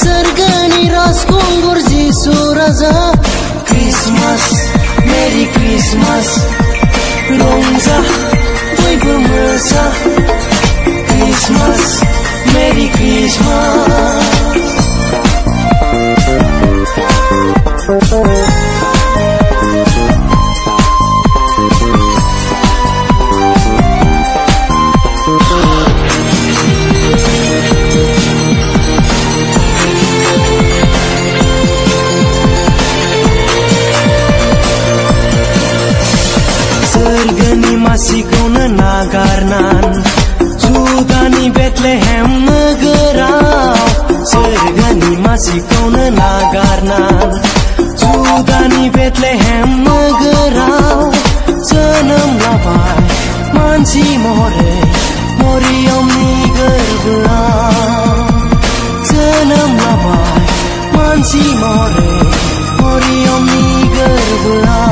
Sergani raskungur Jisu Raja Christmas, Merry Christmas Rongza, bयबो मोसा Christmas, Merry Christmas Sergani masihkauno nagarnan Sudani Bethlehem negaraw Sergani masihkauno nagarnan Sudani Bethlehem negaraw Jonom labai mansi महरै मरियमनि गोरबोआव जोनोम लाबाय मानसि महरै मरियमनि गोरबोआव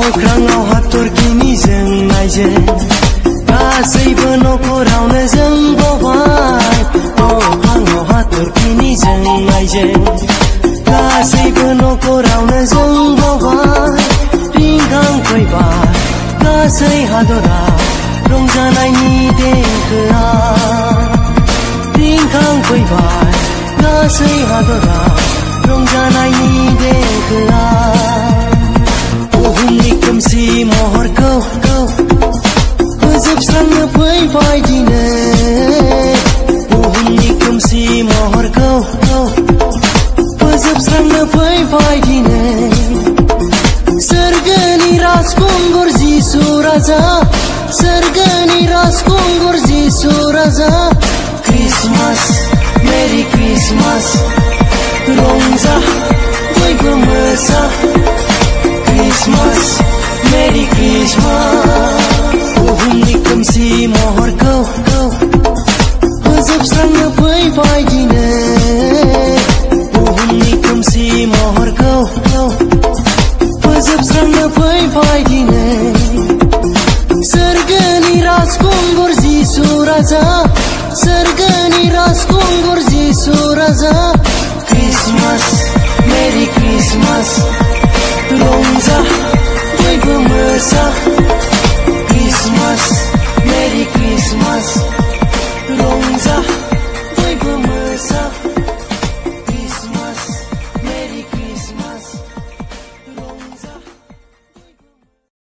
अख्राङाव हाथरखिनि जोंनायजों गासैबो नखरावनो जोंबावबाय अख्राङाव हाथरखिनि जोंनायजों गासैबो नखरावनो जोंबावबाय रिंखांफैबाय गासै हादरा रंजानायनि देंखोआ रिंखांफैबाय गासै हादरा रंजानायनि देंखोआ बुहुमनि खोमसि महरखौ फोजोबस्रांनो फैबाय दिनै बुहुमनि खोमसि महरखौ फोजोबस्रांनो फैबाय दिनै सोरगोनि राजखुंगुर जिसु राजा सोरगोनि राजखुंगुर जिसु राजा क्रिसमास मेरि क्रिसमास रंजा बयबो मोसा Christmas, Merry Christmas बुहुमनि खोमसि महरखौ फोजोबस्रांनो फैबाय दिनै बुहुमनि खोमसि महरखौ फोजोबस्रांनो फैबाय दिनै सोरगोनि राजखुंगुर जिसु राजा सोरगोनि राजखुंगुर जिसु राजा Christmas, Merry Christmas रंजा बयबो मोसा Christmas, Merry Christmas रंजा